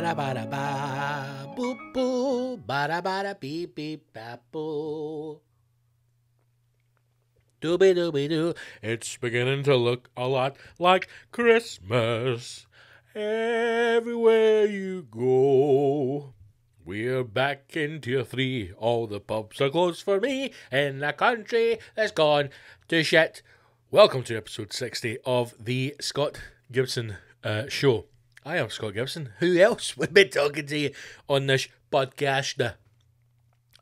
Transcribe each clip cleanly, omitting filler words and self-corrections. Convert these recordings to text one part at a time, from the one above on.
ba ba da ba, boop boo, ba da beep beep ba boo. Dooby dooby doo. It's beginning to look a lot like Christmas everywhere you go. We're back in tier 3. All the pubs are closed for me in a country that's gone to shit. Welcome to episode 60 of the Scott Gibson Show. I am Scott Gibson. Who else would be talking to you on this podcast?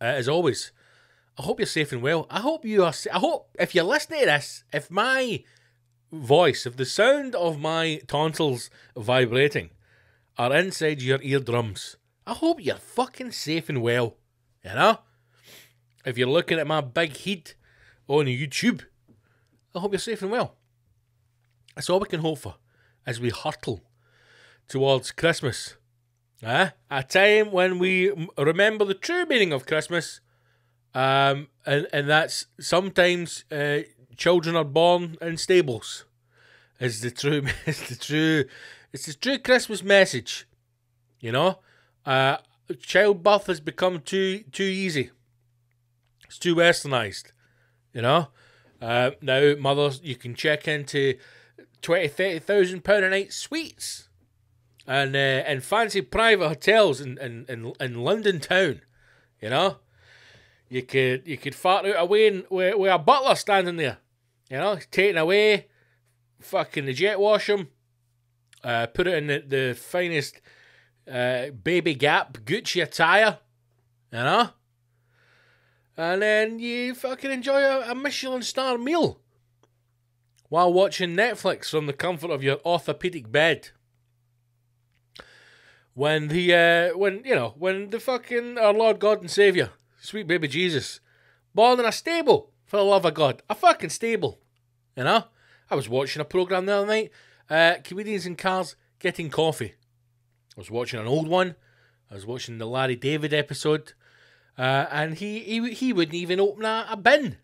As always, I hope you're safe and well. I hope if you're listening to this, if my voice, if the sound of my tonsils vibrating are inside your eardrums, I hope you're fucking safe and well, you know? If you're looking at my big head on YouTube, I hope you're safe and well. That's all we can hope for as we hurtle towards Christmas. A time when we remember the true meaning of Christmas, and that's sometimes children are born in stables. It's the true Christmas message, you know? Childbirth has become too easy. It's too westernised, you know. Now mothers, you can check into £20,000-30,000 a night suites and fancy private hotels in London town, you know. You could fart out away with a butler standing there, you know, taking away, fucking the jet wash him, put it in the finest Baby Gap Gucci attire, you know, and then you fucking enjoy a Michelin star meal while watching Netflix from the comfort of your orthopedic bed. When the fucking our Lord God and Saviour, sweet baby Jesus, born in a stable, for the love of God, a fucking stable, you know. I was watching a programme the other night, comedians in cars getting coffee. I was watching an old one. I was watching the Larry David episode, and he wouldn't even open a bin.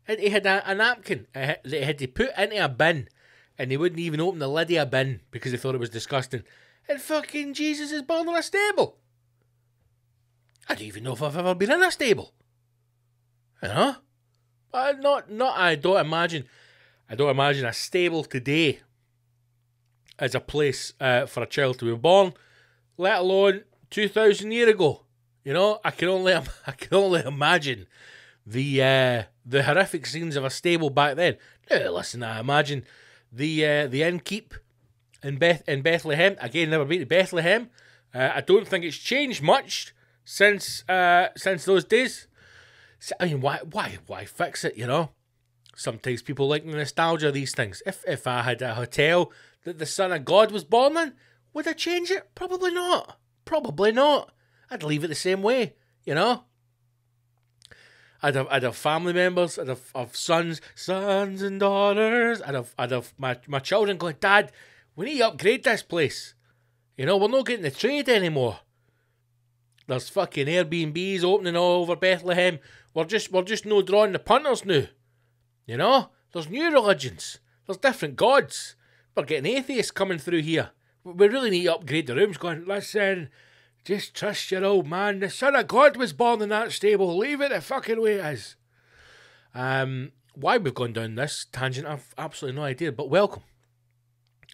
He had a napkin that he had to put into a bin, and he wouldn't even open the lid of a bin because he thought it was disgusting. And fucking Jesus is born in a stable. I don't even know if I've ever been in a stable. You know? I don't imagine a stable today as a place for a child to be born, let alone 2,000 years ago. You know, I can only imagine the horrific scenes of a stable back then. Now, listen, I imagine the innkeep in Bethlehem. Again, never been to Bethlehem. I don't think it's changed much since those days. I mean, why fix it? You know, sometimes people like the nostalgia of these things. If I had a hotel that the Son of God was born in, would I change it? Probably not. Probably not. I'd leave it the same way, you know. I'd have family members. I'd have sons and daughters. I'd have my children going, Dad, we need to upgrade this place. You know, we're not getting the trade anymore. There's fucking Airbnbs opening all over Bethlehem. We're just no drawing the punters now. You know, there's new religions. There's different gods. We're getting atheists coming through here. We really need to upgrade the rooms. Going, listen, just trust your old man. The Son of God was born in that stable. Leave it the fucking way it is. Why we've gone down this tangent, I've absolutely no idea. But welcome,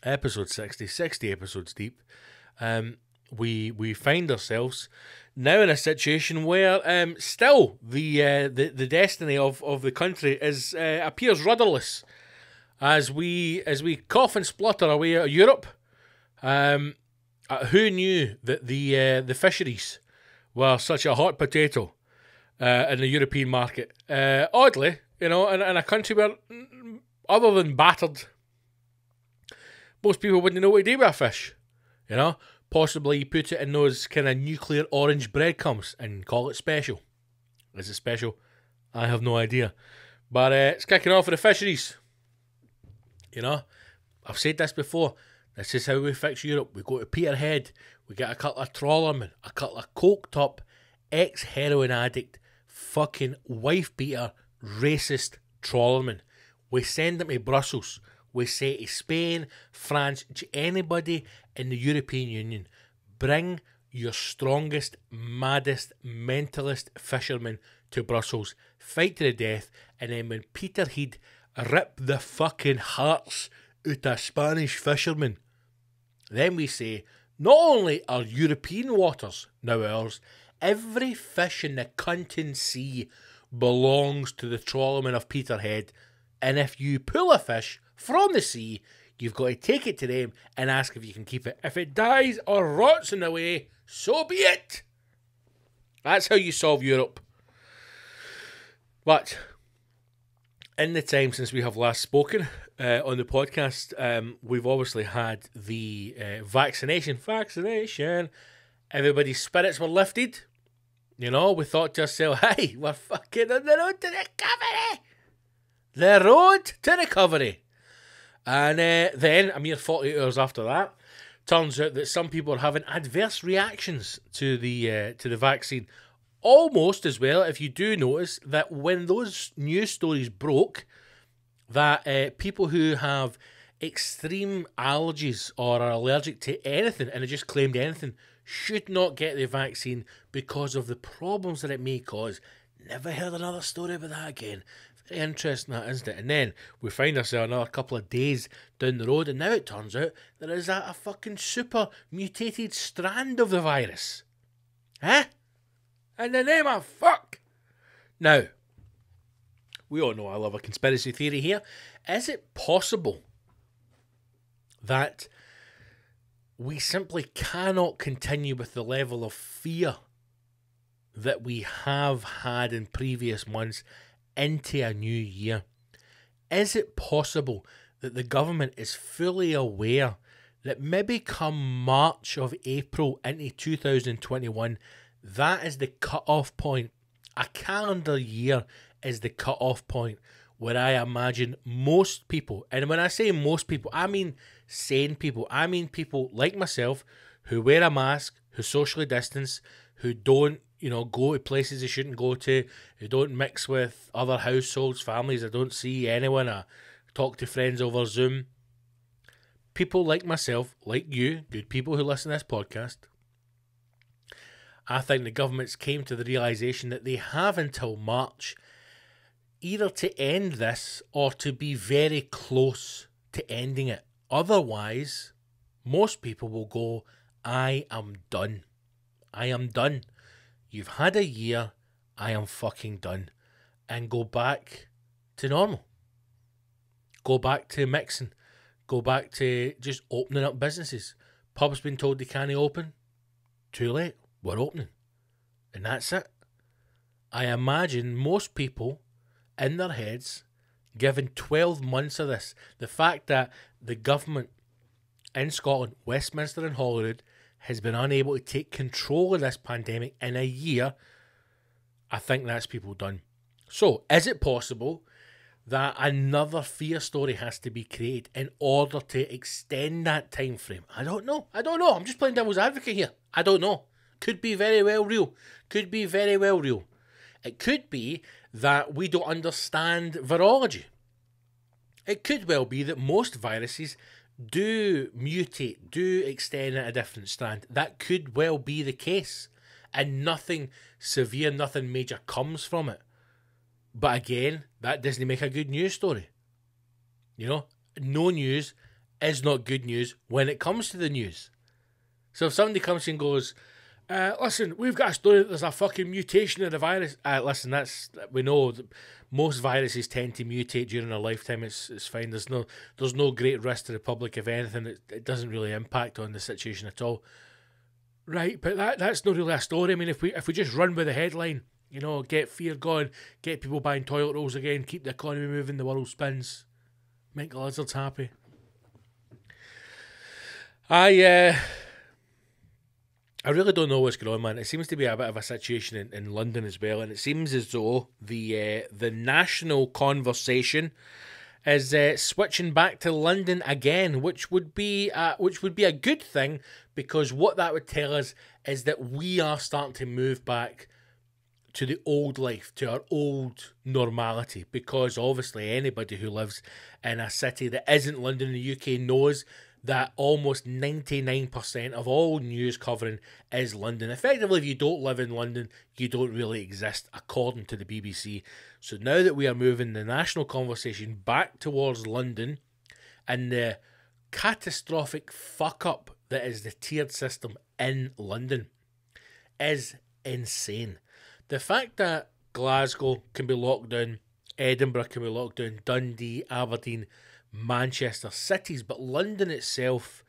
episode 60 episodes deep. We find ourselves now in a situation where still the destiny of the country is appears rudderless as we cough and splutter away out of Europe. Who knew that the fisheries were such a hot potato in the European market? Oddly, you know, in a country where, other than battered, most people wouldn't know what to do with a fish. You know, possibly you put it in those kind of nuclear orange breadcrumbs and call it special. Is it special? I have no idea. But it's kicking off with the fisheries. You know, I've said this before. This is how we fix Europe. We go to Peterhead. We get a couple of trawlermen, a couple of coked up, ex-heroin addict, fucking wife-beater, racist trawlermen. We send them to Brussels. We say to Spain, France, to anybody in the European Union, bring your strongest, maddest, mentalist fishermen to Brussels, fight to the death, and then when Peterhead rip the fucking hearts out of Spanish fishermen, then we say, not only are European waters now ours, every fish in the cunting sea belongs to the trawlermen of Peterhead, and if you pull a fish from the sea, you've got to take it to them and ask if you can keep it. If it dies or rots in the way, so be it. That's how you solve Europe. But in the time since we have last spoken on the podcast, we've obviously had the vaccination. Everybody's spirits were lifted. You know, we thought to ourselves, hey, we're fucking on the road to recovery. The road to recovery. And then, a mere 48 hours after that, turns out that some people are having adverse reactions to the vaccine. Almost as well, if you do notice that when those news stories broke, that people who have extreme allergies or are allergic to anything, and they just claimed anything, should not get the vaccine because of the problems that it may cause. Never heard another story about that again. Very interesting, that, isn't it? And then we find ourselves another couple of days down the road, and now it turns out there is a fucking super mutated strand of the virus. Huh? In the name of fuck! Now, we all know I love a conspiracy theory here. Is it possible that we simply cannot continue with the level of fear that we have had in previous months into a new year? Is it possible that the government is fully aware that maybe come March of April into 2021, that is the cut-off point? A calendar year is the cut-off point where I imagine most people, and when I say most people, I mean sane people. I mean people like myself who wear a mask, who socially distance, who don't, go to places they shouldn't go to, who don't mix with other households, families. I don't see anyone. I talk to friends over Zoom. People like myself, like you, good people who listen to this podcast. I think the governments came to the realisation that they have until March either to end this or to be very close to ending it. Otherwise, most people will go, I am done. I am done. You've had a year, I am fucking done. And go back to normal. Go back to mixing. Go back to just opening up businesses. Pubs been told they can't open. Too late. We're opening. And that's it. I imagine most people in their heads, given 12 months of this, the fact that the government in Scotland, Westminster and Holyrood, has been unable to take control of this pandemic in a year, I think that's people done. So, is it possible that another fear story has to be created in order to extend that time frame? I don't know. I'm just playing devil's advocate here. I don't know. Could be very well real. It could be that we don't understand virology. It could well be that most viruses do mutate, do extend at a different strand. That could well be the case. And nothing severe, nothing major comes from it. But again, that doesn't make a good news story. No news is not good news when it comes to the news. So if somebody comes and goes, listen, we've got a story that there's a fucking mutation of the virus. Listen, we know that most viruses tend to mutate during their lifetime. It's fine. There's no great risk to the public. If anything, it doesn't really impact on the situation at all. Right, but that's not really a story. I mean, if we just run with the headline, get fear gone, get people buying toilet rolls again, keep the economy moving, the world spins, make the lizards happy. I really don't know what's going on, man. It seems to be a bit of a situation in London as well, and it seems as though the national conversation is switching back to London again, which would be a good thing, because what that would tell us is that we are starting to move back to the old life, to our old normality, because obviously anybody who lives in a city that isn't London in the UK knows that almost 99% of all news covering is London. Effectively, if you don't live in London, you don't really exist, according to the BBC. So now that we are moving the national conversation back towards London and the catastrophic fuck-up that is the tiered system in London is insane. The fact that Glasgow can be locked down, Edinburgh can be locked down, Dundee, Aberdeen, Manchester, cities, but London itself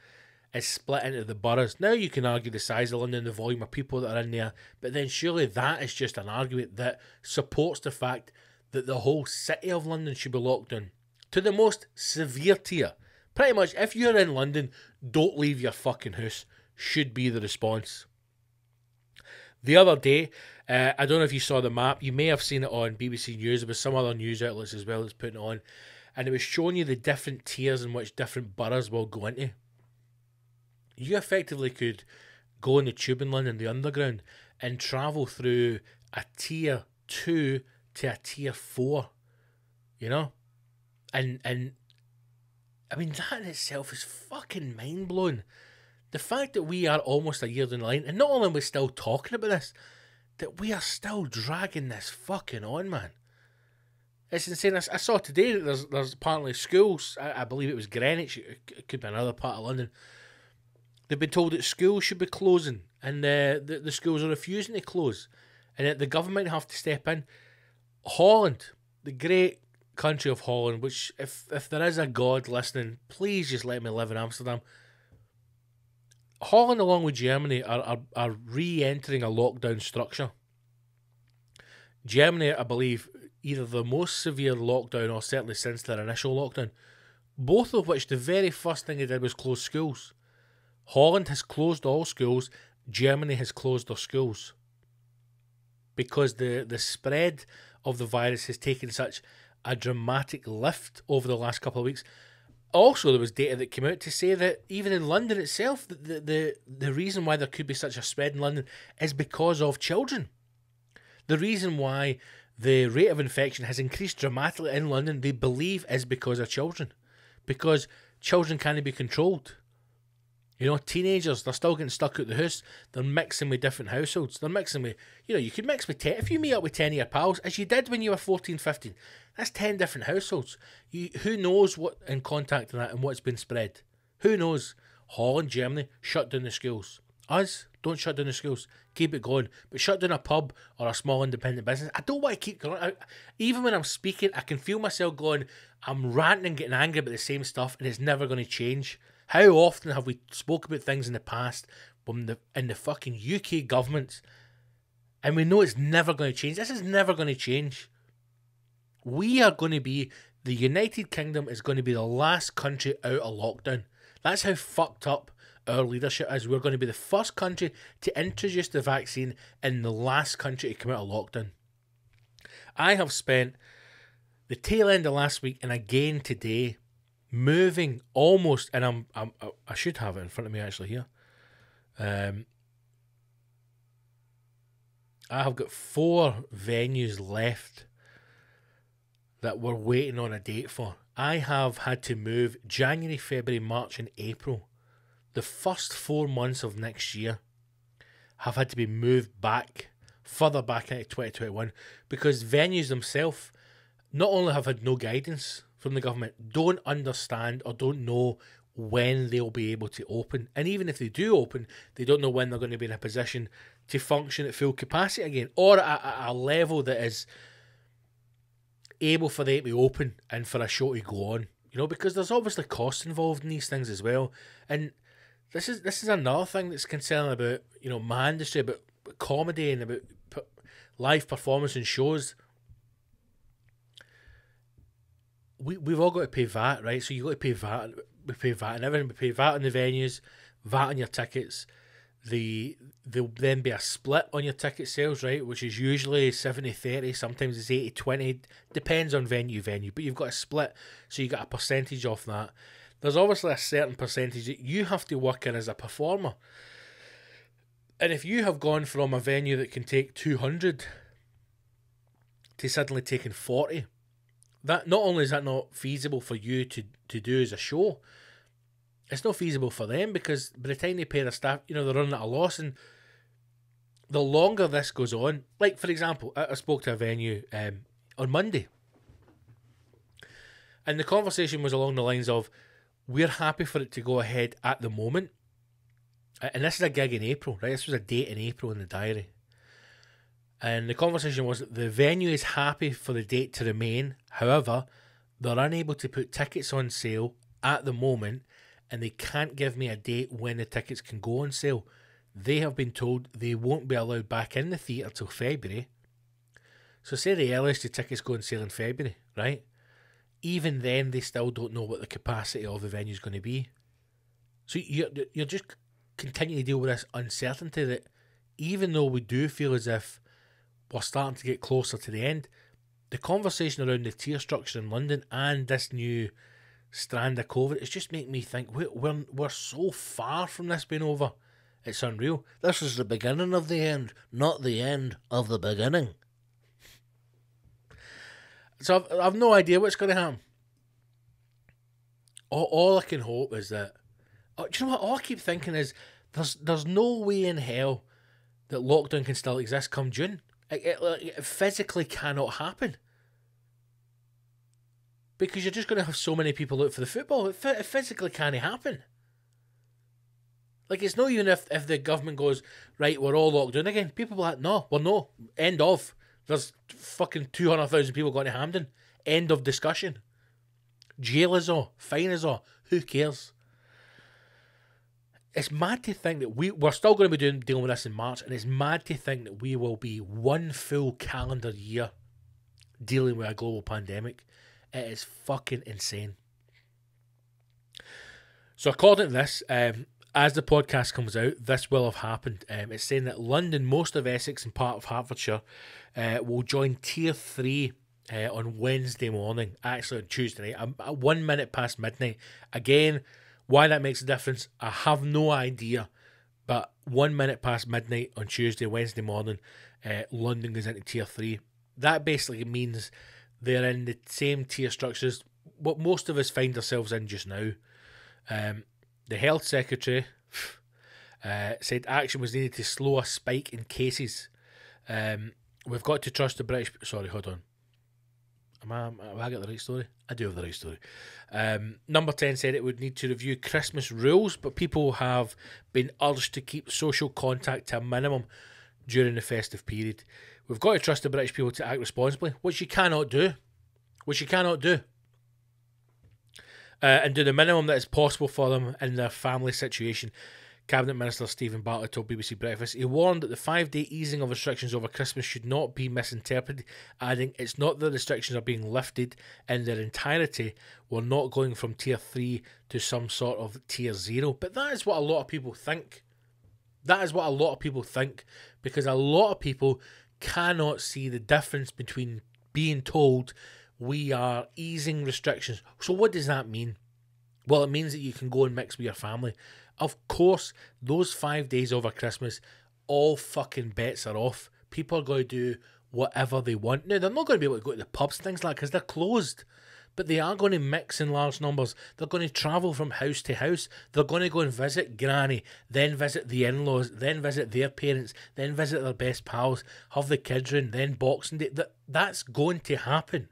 is split into the boroughs. Now you can argue the size of London, the volume of people that are in there, but then surely that is just an argument that supports the fact that the whole city of London should be locked down to the most severe tier. Pretty much, if you're in London, don't leave your fucking house, should be the response. The other day, I don't know if you saw the map, you may have seen it on BBC News, there was some other news outlets as well that's putting it on, and it was showing you the different tiers in which different boroughs will go into. You effectively could go on the tube in London, the underground, and travel through a tier 2 to a tier 4, you know? And I mean, that in itself is fucking mind-blowing. The fact that we are almost a year down the line, and not only are we still talking about this, that we are still dragging this fucking on, man. It's insane. I saw today that there's apparently schools, I believe it was Greenwich, it could be another part of London, they've been told that schools should be closing, and the schools are refusing to close, and that the government have to step in. Holland, the great country of Holland, which if there is a God listening, please just let me live in Amsterdam. Holland, along with Germany, are re-entering a lockdown structure. Germany, I believe, either the most severe lockdown or certainly since their initial lockdown, both of which the very first thing they did was close schools. Holland has closed all schools, Germany has closed their schools. Because the spread of the virus has taken such a dramatic lift over the last couple of weeks. Also, there was data that came out to say that even in London itself, the reason why there could be such a spread in London is because of children. The reason why the rate of infection has increased dramatically in London, they believe, is because of children. Because children can't be controlled. You know, teenagers, they're still getting stuck out the house. They're mixing with different households. They're mixing with, you know, you could mix with 10. If you meet up with 10 of your pals, as you did when you were 14, 15, that's 10 different households. Who knows what in contact in that and what's been spread? Who knows? Holland, Germany, shut down the schools. Us, don't shut down the schools. Keep it going. But shut down a pub or a small independent business. I don't want to keep going. Even when I'm speaking, I can feel myself going, I'm ranting and getting angry about the same stuff, and it's never going to change. How often have we spoke about things in the past in the fucking UK government, and we know it's never going to change? This is never going to change. We are going to be, the United Kingdom is going to be the last country out of lockdown. That's how fucked up our leadership is. We're going to be the first country to introduce the vaccine and the last country to come out of lockdown. I have spent the tail end of last week and again today moving almost, and I should have it in front of me actually here. I have got 4 venues left that we're waiting on a date for. I have had to move January, February, March and April. The first 4 months of next year have had to be moved back, further back into 2021, because venues themselves not only have had no guidance from the government, don't understand or don't know when they'll be able to open. And even if they do open, they don't know when they're going to be in a position to function at full capacity again, or at a level that is able for them to open and for a show to go on. You know, because there's obviously costs involved in these things as well. And this is another thing that's concerning about, you know, my industry, about comedy and about live performance and shows. We've all got to pay VAT, right? So you've got to pay VAT. We pay VAT and everything. We pay VAT on the venues, VAT on your tickets. There'll then be a split on your ticket sales, right? Which is usually 70-30, sometimes it's 80-20. Depends on venue. But you've got a split, so you get a percentage off that. There's obviously a certain percentage that you have to work in as a performer. And if you have gone from a venue that can take 200 to suddenly taking 40, that not only is that not feasible for you to do as a show, it's not feasible for them, because by the time they pay their staff, they're running at a loss. And the longer this goes on, like, for example, I spoke to a venue on Monday, and the conversation was along the lines of, we're happy for it to go ahead at the moment. And this is a gig in April, right? This was a date in April in the diary. And the conversation was that the venue is happy for the date to remain. However, they're unable to put tickets on sale at the moment, and they can't give me a date when the tickets can go on sale. They have been told they won't be allowed back in the theatre till February. So say the earliest the tickets go on sale in February, right? Even then, they still don't know what the capacity of the venue is going to be. So you're just continuing to deal with this uncertainty that, even though we do feel as if we're starting to get closer to the end, the conversation around the tier structure in London and this new strand of COVID, it's just making me think we're so far from this being over. It's unreal. This is the beginning of the end, not the end of the beginning. So I've no idea what's going to happen. All I can hope is that... do you know what? All I keep thinking is there's no way in hell that lockdown can still exist come June. It physically cannot happen. Because you're just going to have so many people out for the football. It physically can't happen. Like, it's not even if the government goes, right, we're all locked down again. People are like, no, end of. There's fucking 200,000 people going to Hampden. End of discussion. Jail is all. Fine is all. Who cares? It's mad to think that we're still going to be dealing with this in March, and it's mad to think that we will be one full calendar year dealing with a global pandemic. It is fucking insane. So according to this, as the podcast comes out, this will have happened. It's saying that London, most of Essex and part of Hertfordshire will join Tier 3 on Wednesday morning. Actually, on Tuesday night, at 1 minute past midnight. Again, why that makes a difference, I have no idea. But 1 minute past midnight on Tuesday, Wednesday morning, London goes into Tier 3. That basically means they're in the same tier structures what most of us find ourselves in just now. The Health Secretary said action was needed to slow a spike in cases. We've got to trust the British... Sorry, hold on. Have I got the right story? I do have the right story. Number 10 said it would need to review Christmas rules, but people have been urged to keep social contact to a minimum during the festive period. We've got to trust the British people to act responsibly, which you cannot do. And do the minimum that is possible for them in their family situation. Cabinet Minister Stephen Bartlett told BBC Breakfast. He warned that the 5-day easing of restrictions over Christmas should not be misinterpreted, adding, it's not that restrictions are being lifted in their entirety. We're not going from Tier 3 to some sort of Tier 0. But that is what a lot of people think. Because a lot of people cannot see the difference between being told we are easing restrictions. So what does that mean? Well, it means that you can go and mix with your family. Of course, those 5 days over Christmas, all fucking bets are off. People are going to do whatever they want. Now, they're not going to be able to go to the pubs, things like that, because they're closed. But they are going to mix in large numbers. They're going to travel from house to house. They're going to go and visit Granny, then visit the in-laws, then visit their parents, then visit their best pals, have the kids round, then Boxing Day. That's going to happen.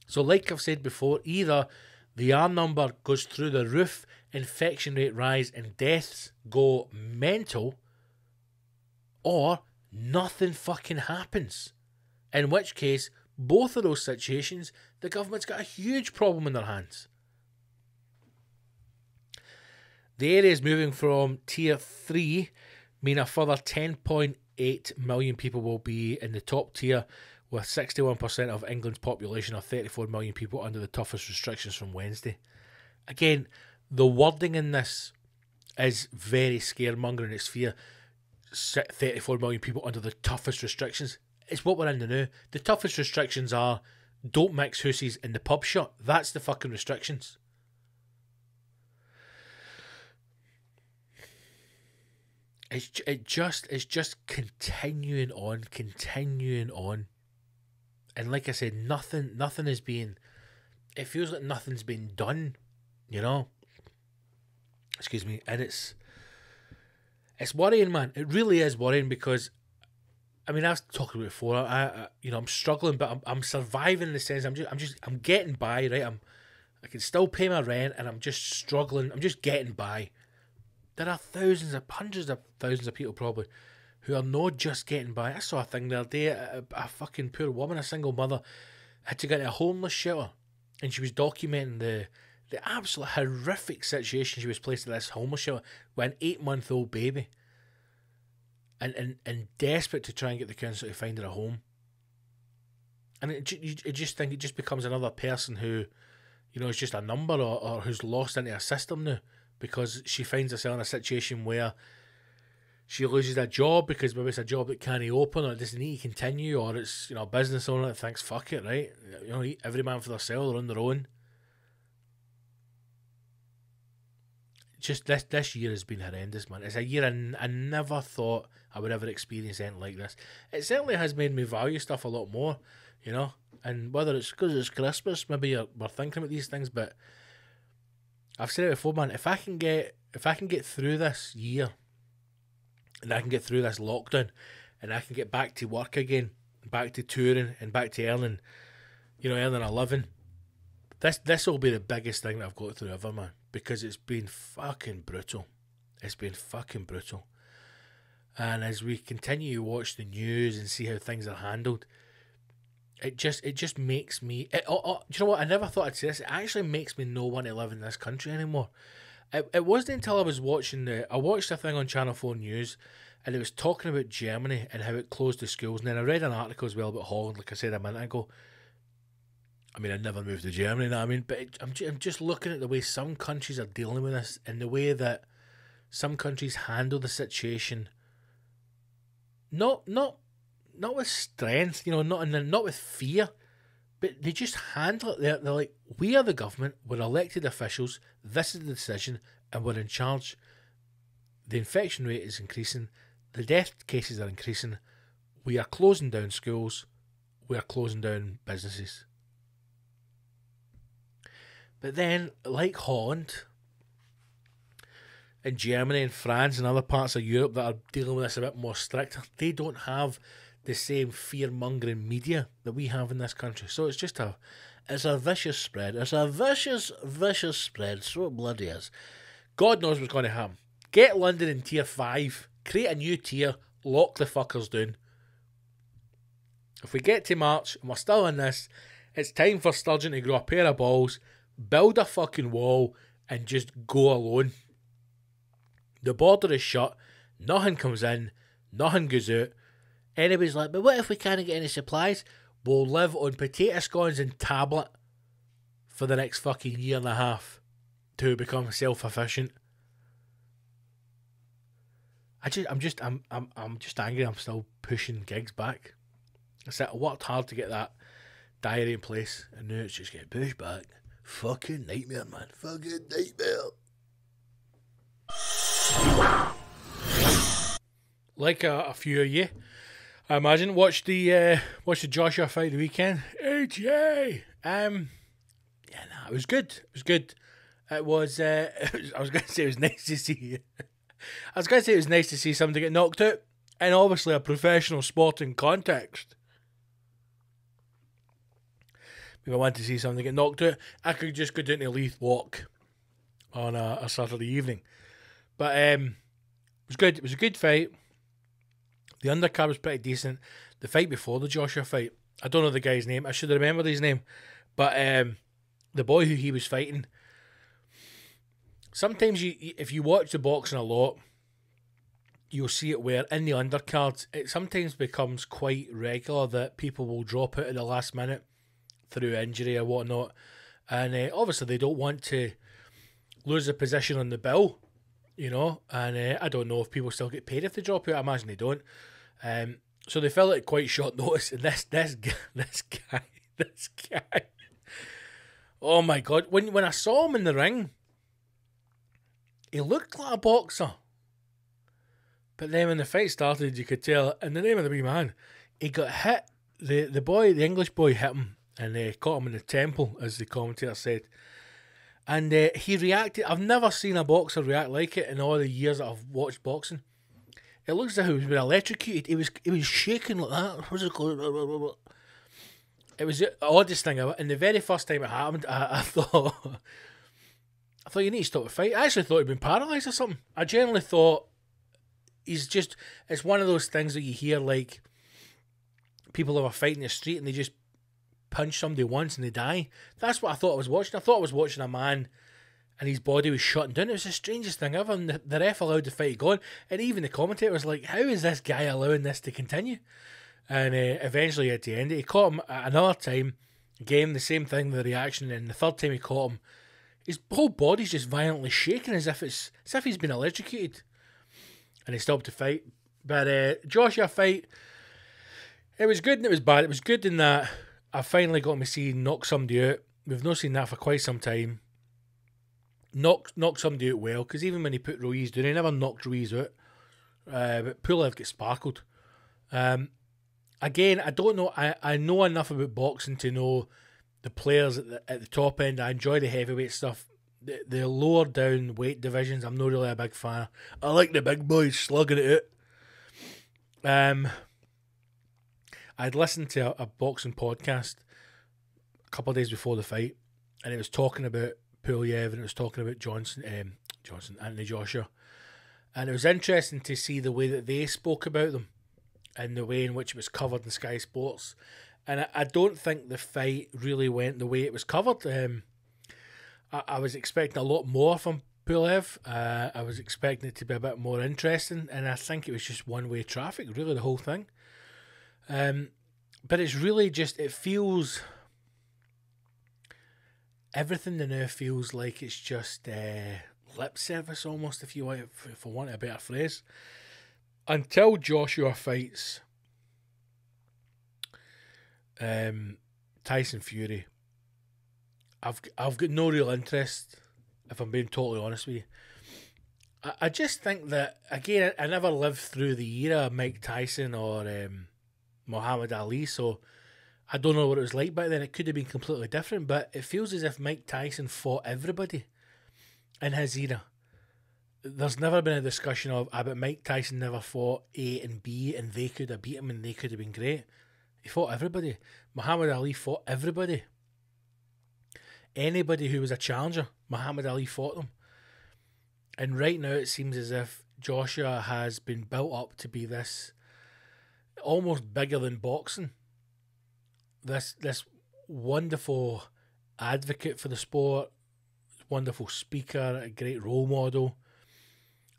So like I've said before, either the R number goes through the roof, infection rate rise, and deaths go mental, or nothing fucking happens. In which case, both of those situations, the government's got a huge problem in their hands. The areas moving from Tier 3 mean a further 10.8 million people will be in the top tier, with 61% of England's population, or 34 million people, under the toughest restrictions from Wednesday. Again, the wording in this is very scaremongering. It's fear. 34 million people under the toughest restrictions. It's what we're in the now. The toughest restrictions are don't mix hussies in the pub shop. That's the fucking restrictions. It's just continuing on. And like I said, nothing is being... It feels like nothing's been done, you know? Excuse me. And it's worrying, man. It really is worrying because, I mean, I've talked about it before. I'm struggling, but I'm surviving in the sense I'm getting by, right? I can still pay my rent, and I'm just struggling. I'm just getting by. There are hundreds of thousands of people probably who are not just getting by. I saw a thing the other day. A fucking poor woman, a single mother, had to get into a homeless shelter, and she was documenting the absolute horrific situation she was placed in this homeless shelter with an 8-month-old baby, and desperate to try and get the council to find her a home. And you just think it just becomes another person who, is just a number or who's lost into a system now because she finds herself in a situation where she loses a job because maybe it's a job that can't open or it doesn't need to continue, or it's a business owner that thinks fuck it, right? Every man for themselves, they're on their own. Just this year has been horrendous, man. It's a year I never thought I would ever experience anything like this. It certainly has made me value stuff a lot more, and whether it's because it's Christmas, maybe we're thinking about these things, but I've said it before, man. If I can get through this year, and I can get through this lockdown, and I can get back to work again, back to touring, and back to earning a living, this will be the biggest thing that I've got through ever, man, because it's been fucking brutal. It's been fucking brutal. And as we continue to watch the news and see how things are handled, it just makes me... do you know what? I never thought I'd say this. It actually makes me not want to live in this country anymore. It wasn't until I was watching I watched a thing on Channel 4 News, and it was talking about Germany and how it closed the schools. And then I read an article as well about Holland, like I said a minute ago. I mean, I'd never moved to Germany, but I'm just looking at the way some countries are dealing with this, and the way that some countries handle the situation. Not with strength, not with fear, but they just handle it. They're like, we are the government, we're elected officials, this is the decision, and we're in charge. The infection rate is increasing, the death cases are increasing, we are closing down schools, we are closing down businesses. But then, like Holland and Germany and France and other parts of Europe that are dealing with this a bit more strict, they don't have the same fear-mongering media that we have in this country. So it's just a vicious spread. It's a vicious spread. So it bloody is. God knows what's going to happen. Get London in tier 5. Create a new tier. Lock the fuckers down. If we get to March and we're still in this, it's time for Sturgeon to grow a pair of balls, build a fucking wall, and just go alone. The border is shut. Nothing comes in. Nothing goes out. Anybody's like, but what if we can't get any supplies? We'll live on potato scones and tablet for the next fucking year and a half to become self-efficient. I'm just angry. I'm still pushing gigs back. I worked hard to get that diary in place, and now it's just getting pushed back. Fucking nightmare, man. Fucking nightmare. Like a few of you, I imagine, watched the Joshua fight the weekend. AJ. It was good. It was good. It was. I was going to say it was nice to see. I was going to say it was nice to see somebody get knocked out in obviously a professional sporting context. If I wanted to see somebody get knocked out, I could just go down to Leith Walk on a Saturday evening. But it was good. It was a good fight. The undercard was pretty decent. The fight before the Joshua fight, I don't know the guy's name. I should have remembered his name. But the boy who he was fighting, sometimes if you watch the boxing a lot, you'll see it where in the undercards, it sometimes becomes quite regular that people will drop out at the last minute through injury or whatnot. And obviously they don't want to lose a position on the bill, and I don't know if people still get paid if they drop out. I imagine they don't. So they fell at quite short notice, and this guy, oh my God, when I saw him in the ring, he looked like a boxer. But then when the fight started, you could tell, in the name of the wee man, he got hit. The English boy hit him, and caught him in the temple, as the commentator said. And he reacted. I've never seen a boxer react like it in all the years that I've watched boxing. It looks as if he was being electrocuted. He was shaking like that. What's it called? It was the oddest thing ever. And the very first time it happened, I thought, you need to stop the fight. I actually thought he'd been paralysed or something. I generally thought it's one of those things that you hear, like, people who are fighting in the street and they just punch somebody once and they die. That's what I thought I was watching. I thought I was watching a man and his body was shutting down. It was the strangest thing ever. And the ref allowed the fight to go on. And even the commentator was like, how is this guy allowing this to continue? And eventually at the end, he caught him another time. Again, the same thing, the reaction. And the third time he caught him, his whole body's just violently shaking as if he's been electrocuted. And he stopped the fight. But Joshua fight, it was good and it was bad. It was good in that I finally got to see him knock somebody out. We've not seen that for quite some time. Knock somebody out well, because even when he put Ruiz down, he never knocked Ruiz out. But Pulev gets sparkled. Again, I don't know. I know enough about boxing to know the players at the top end. I enjoy the heavyweight stuff. The lower down weight divisions, I'm not really a big fan. I like the big boys slugging it out. I'd listened to a boxing podcast a couple of days before the fight, and it was talking about Pulev and it was talking about Anthony Joshua. And it was interesting to see the way that they spoke about them and the way in which it was covered in Sky Sports. And I don't think the fight really went the way it was covered. I was expecting a lot more from Pulev. I was expecting it to be a bit more interesting, and I think it was just one-way traffic, really, the whole thing. But it's really just, it feels, everything now feels like it's just lip service almost, if I want a better phrase. Until Joshua fights Tyson Fury, I've got no real interest, if I'm being totally honest with you. I just think that, again, I never lived through the era of Mike Tyson or Muhammad Ali, so I don't know what it was like back then. It could have been completely different, but it feels as if Mike Tyson fought everybody in his era. There's never been a discussion of, but Mike Tyson never fought A and B and they could have beat him and they could have been great. He fought everybody. Muhammad Ali fought everybody. Anybody who was a challenger, Muhammad Ali fought them. And right now it seems as if Joshua has been built up to be this almost bigger than boxing. This wonderful advocate for the sport, wonderful speaker, a great role model,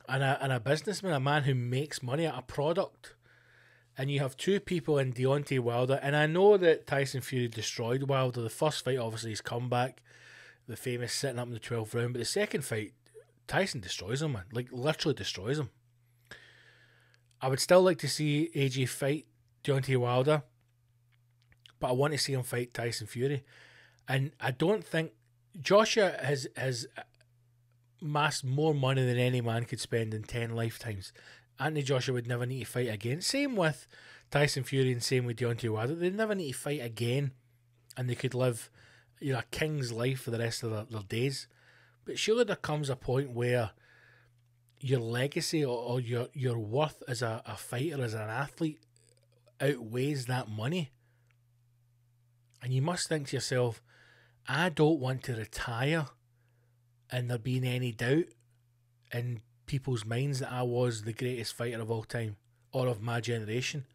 and a businessman, a man who makes money at a product. And you have two people in Deontay Wilder, and I know that Tyson Fury destroyed Wilder. The first fight, obviously, his comeback, the famous sitting up in the 12th round, but the second fight, Tyson destroys him, man. Like, literally destroys him. I would still like to see AJ fight Deontay Wilder, but I want to see him fight Tyson Fury. And I don't think Joshua has amassed more money than any man could spend in 10 lifetimes. Anthony Joshua would never need to fight again. Same with Tyson Fury and same with Deontay Wilder. They'd never need to fight again and they could live, a king's life for the rest of their days. But surely there comes a point where your legacy or your worth as a fighter, as an athlete, outweighs that money. And you must think to yourself, I don't want to retire and there being any doubt in people's minds that I was the greatest fighter of all time or of my generation.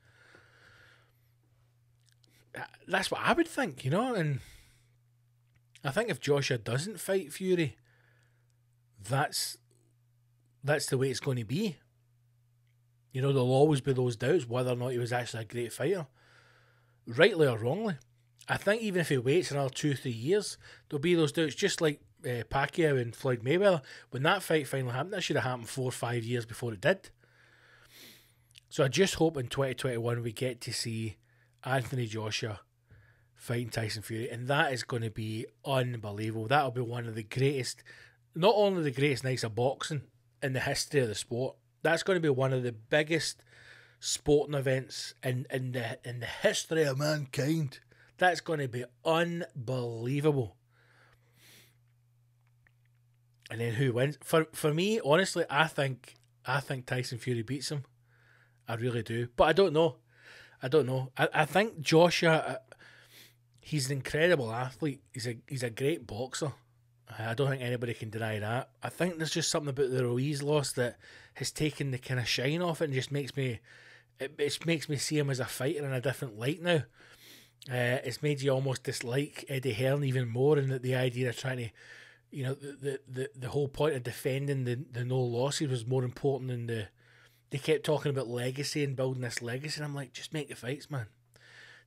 That's what I would think, and I think if Joshua doesn't fight Fury, that's the way it's going to be. There'll always be those doubts whether or not he was actually a great fighter, rightly or wrongly. I think even if he waits another 2-3 years, there'll be those doubts, just like Pacquiao and Floyd Mayweather. When that fight finally happened, that should have happened 4 or 5 years before it did. So I just hope in 2021 we get to see Anthony Joshua fighting Tyson Fury, and that is going to be unbelievable. That'll be one of the greatest, not only the greatest nights of boxing in the history of the sport, that's going to be one of the biggest sporting events in the history of mankind. That's going to be unbelievable. And then who wins? For me, honestly, I think Tyson Fury beats him. I really do. But I don't know. I think Joshua, he's an incredible athlete. He's a great boxer. I don't think anybody can deny that. I think there's just something about the Ruiz loss that has taken the kind of shine off it and just makes me see him as a fighter in a different light now. It's made you almost dislike Eddie Hearn even more, and that the idea of trying to, you know, the whole point of defending the no losses was more important than they kept talking about legacy and building this legacy, and I'm like, just make the fights, man.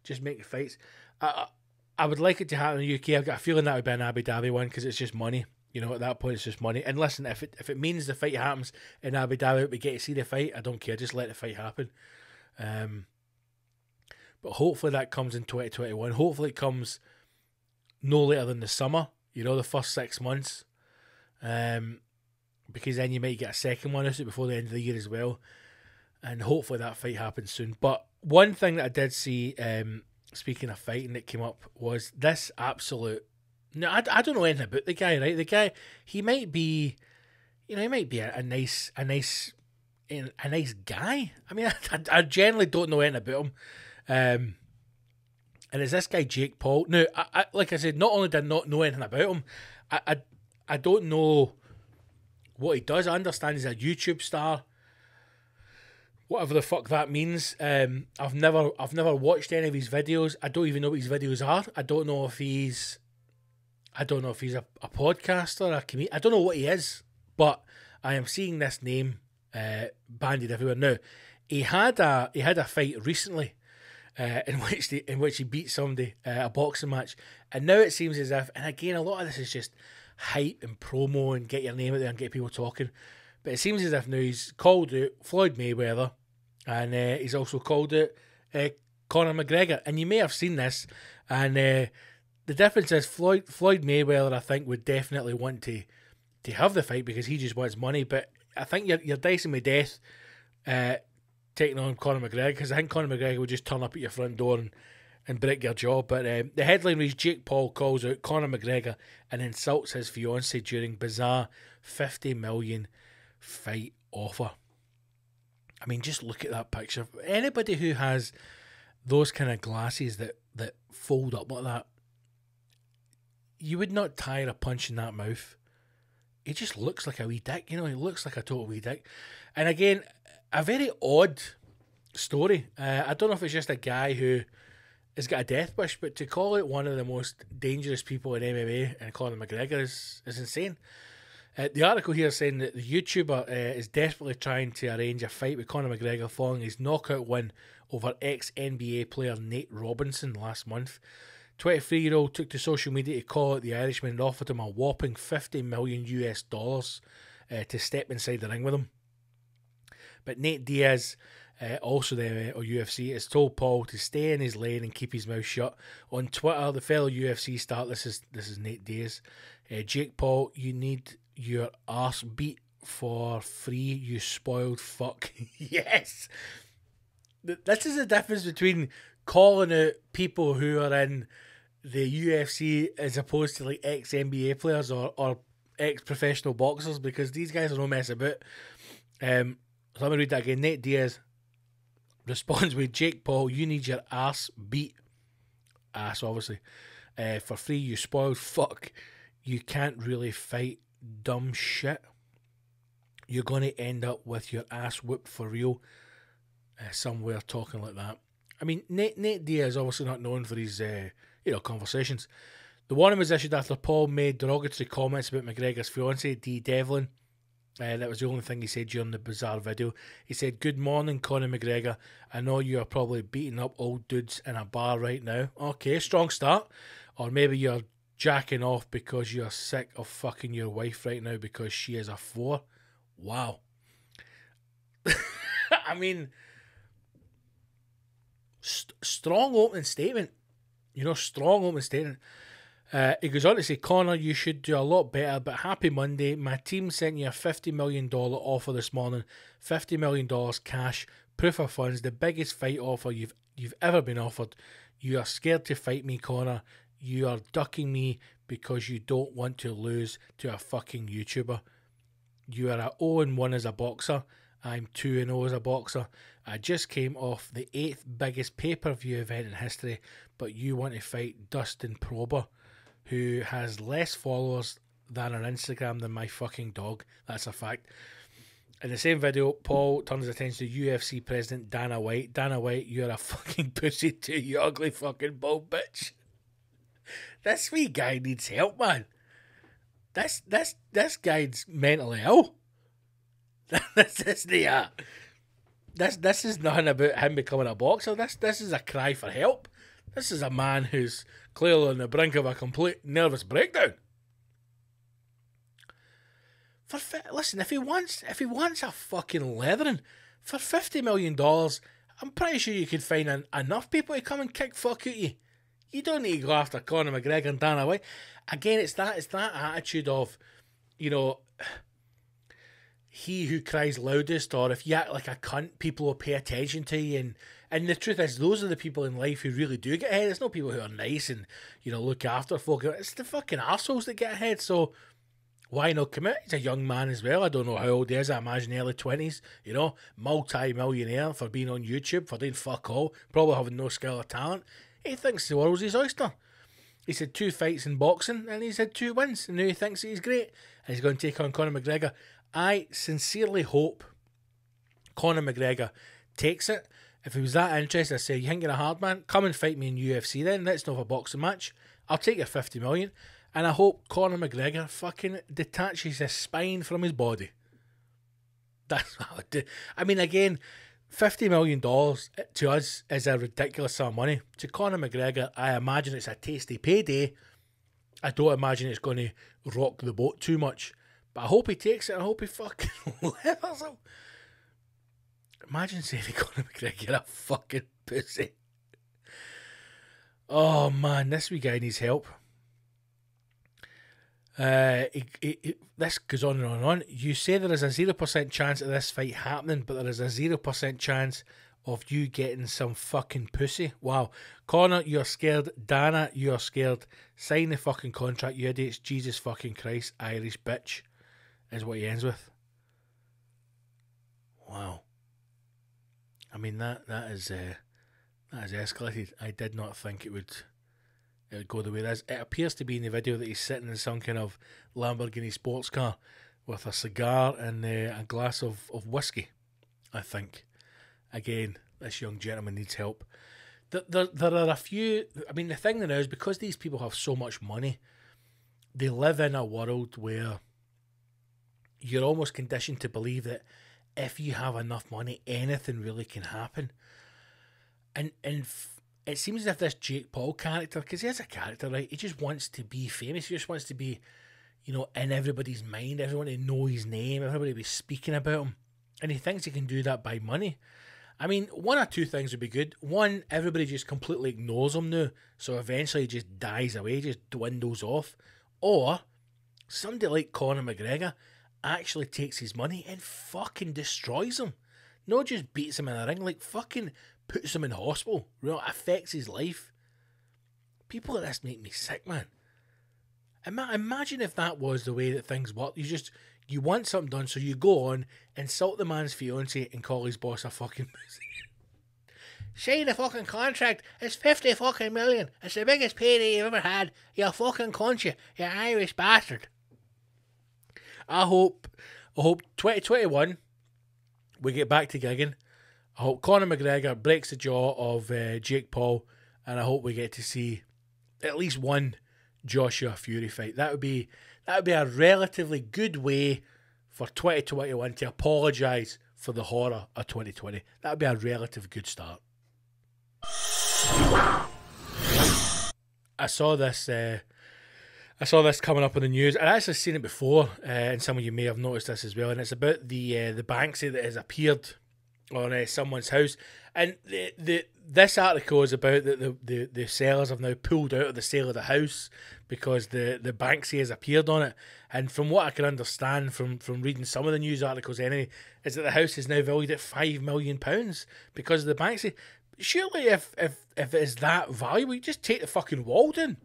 Just make the fights. I would like it to happen in the UK. I've got a feeling that would be an Abu Dhabi one because it's just money. You know, at that point, it's just money. And listen, if it means the fight happens in Abu Dhabi, we get to see the fight, I don't care. Just let the fight happen. But hopefully that comes in 2021. Hopefully it comes no later than the summer. You know, the first 6 months. Because then you might get a second one out before the end of the year as well. And hopefully that fight happens soon. But one thing that I did see, speaking of fighting, that came up was this absolute... No, I don't know anything about the guy, right? The guy, he might be... You know, he might be a nice guy. I mean, I generally don't know anything about him. And it's this guy, Jake Paul. Now, I like I said, not only did I not know anything about him, I don't know what he does. I understand he's a YouTube star. Whatever the fuck that means. I've never watched any of his videos. I don't even know what his videos are. I don't know if he's a podcaster, a comedian. I don't know what he is, but I am seeing this name bandied everywhere. Now, he had a fight recently in which he beat somebody, a boxing match, and now it seems as if, and again, a lot of this is just hype and promo and get your name out there and get people talking, but it seems as if now he's called out Floyd Mayweather, and he's also called out Conor McGregor, and you may have seen this, and the difference is Floyd Mayweather, I think, would definitely want to have the fight because he just wants money, but I think you're dicing with death taking on Conor McGregor, because I think Conor McGregor would just turn up at your front door and break your jaw. But the headline reads, Jake Paul calls out Conor McGregor and insults his fiancée during bizarre $50 million fight offer. I mean, just look at that picture. Anybody who has those kind of glasses that fold up like that, you would not tire a punch in that mouth. He just looks like a wee dick, you know, he looks like a total wee dick. And again, a very odd story. I don't know if it's just a guy who has got a death wish, but to call it one of the most dangerous people in MMA and Conor McGregor is insane. The article here is saying that the YouTuber is desperately trying to arrange a fight with Conor McGregor following his knockout win over ex-NBA player Nate Robinson last month. 23-year-old took to social media to call out the Irishman and offered him a whopping $50 million to step inside the ring with him. But Nate Diaz, also the UFC, has told Paul to stay in his lane and keep his mouth shut. On Twitter, the fellow UFC star, this is Nate Diaz, Jake Paul, you need your arse beat for free, you spoiled fuck. Yes! This is the difference between calling out people who are in the UFC as opposed to like ex-NBA players or ex-professional boxers, because these guys are no mess about. So let me read that again. Nate Diaz responds with, Jake Paul, you need your ass beat. Ass, obviously. For free, you spoiled fuck. You can't really fight, dumb shit. You're going to end up with your ass whipped for real. Somewhere talking like that. I mean, Nate Diaz is obviously not known for his conversations. The warning was issued after Paul made derogatory comments about McGregor's fiancée, Dee Devlin. That was the only thing he said during the bizarre video. He said, good morning, Conor McGregor. I know you are probably beating up old dudes in a bar right now. Okay, strong start. Or maybe you're jacking off because you're sick of fucking your wife right now because she is a 4. Wow. I mean, strong opening statement. You know, strong opening statement. He goes on to say, Conor, you should do a lot better, but happy Monday. My team sent you a $50 million offer this morning. $50 million cash, proof of funds, the biggest fight offer you've ever been offered. You are scared to fight me, Conor. You are ducking me because you don't want to lose to a fucking YouTuber. You are a 0-1 as a boxer. I'm 2-0 as a boxer. I just came off the 8th biggest pay-per-view event in history, but you want to fight Dustin Prober, who has less followers than on Instagram than my fucking dog. That's a fact. In the same video, Paul turns his attention to UFC president Dana White. Dana White, you're a fucking pussy too, you ugly fucking bald bitch. This wee guy needs help, man. This guy's mentally ill. This is nothing about him becoming a boxer. This is a cry for help. This is a man who's clearly on the brink of a complete nervous breakdown. Listen, if he wants a fucking leathering for $50 million, I'm pretty sure you could find enough people to come and kick fuck at you. You don't need to go after Conor McGregor and Dana White. Again, it's that attitude of, you know, he who cries loudest, or if you act like a cunt, people will pay attention to you. And the truth is, those are the people in life who really do get ahead. It's not people who are nice and, you know, look after folk. It's the fucking arseholes that get ahead. So why not commit? He's a young man as well. I don't know how old he is. I imagine early 20s, you know, multi-millionaire for being on YouTube, for doing fuck all, probably having no skill or talent. He thinks the world's his oyster. He's had 2 fights in boxing and he's had 2 wins, and now he thinks that he's great and he's going to take on Conor McGregor. I sincerely hope Conor McGregor takes it. If he was that interested, I'd say, you think you're a hard man? Come and fight me in UFC then. Let's not have a boxing match. I'll take your $50 million. And I hope Conor McGregor fucking detaches his spine from his body. That's what I would do. I mean, again, $50 million to us is a ridiculous sum of money. To Conor McGregor, I imagine it's a tasty payday. I don't imagine it's going to rock the boat too much. But I hope he takes it. I hope he fucking levels him. Imagine saying to Conor McGregor, you're a fucking pussy. Oh man, this wee guy needs help. This goes on and on and on. You say there is a 0% chance of this fight happening, but there is a 0% chance of you getting some fucking pussy. Wow. Conor, you're scared. Dana, you're scared. Sign the fucking contract, you idiots. Jesus fucking Christ, Irish bitch, is what he ends with. Wow. I mean, that is escalated. I did not think it would go the way it is. It appears to be in the video that he's sitting in some kind of Lamborghini sports car with a cigar and a glass of whiskey, I think. Again, this young gentleman needs help. There are a few... I mean, the thing now is, because these people have so much money, they live in a world where you're almost conditioned to believe that if you have enough money, anything really can happen. And it seems as if this Jake Paul character, because he has a character, right? He just wants to be famous. He just wants to be, you know, in everybody's mind. Everyone to know his name. Everybody be speaking about him. And he thinks he can do that by money. I mean, one or two things would be good. One, everybody just completely ignores him now. So eventually he just dies away, just dwindles off. Or somebody like Conor McGregor actually takes his money and fucking destroys him. Not just beats him in a ring, like fucking puts him in hospital, you know, affects his life. People like this make me sick, man. Imagine if that was the way that things work. You want something done, so you go on, insult the man's fiancé and call his boss a fucking pussy. Sign the fucking contract. It's 50 fucking million. It's the biggest payday you've ever had. You fucking cunt, you Irish bastard. I hope 2021 we get back to gigging. I hope Conor McGregor breaks the jaw of Jake Paul, and I hope we get to see at least one Joshua Fury fight. That would be a relatively good way for 2021 to apologise for the horror of 2020. That would be a relative good start. I saw this coming up in the news. I'd actually seen it before, and some of you may have noticed this as well. And it's about the Banksy that has appeared on someone's house. And this article is about the sellers have now pulled out of the sale of the house because the Banksy has appeared on it. And from what I can understand from reading some of the news articles anyway, is that the house is now valued at £5 million because of the Banksy. Surely if it is that valuable, you just take the fucking wall down.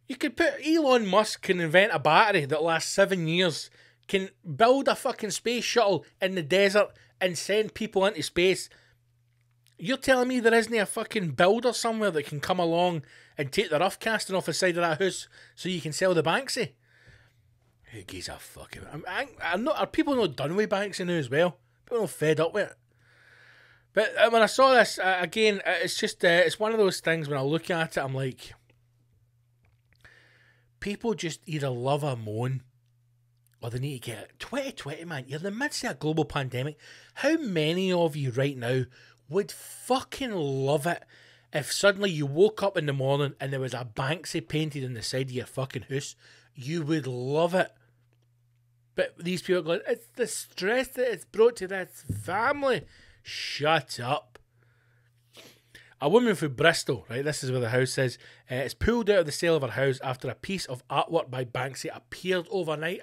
You could put Elon Musk can invent a battery that lasts 7 years, can build a fucking space shuttle in the desert and send people into space. You're telling me there isn't a fucking builder somewhere that can come along and take the rough casting off the side of that house so you can sell the Banksy? Who gives a fuck? Are people not done with Banksy now as well? People not fed up with it. But when I saw this, again, it's just, it's one of those things when I look at it, I'm like, people just either love or moan, or they need to get it. 2020, man, you're in the midst of a global pandemic. How many of you right now would fucking love it if suddenly you woke up in the morning and there was a Banksy painted on the side of your fucking house? You would love it. But these people are going, it's the stress that it's brought to this family. Shut up. A woman from Bristol, right, this is where the house is, is pulled out of the sale of her house after a piece of artwork by Banksy appeared overnight.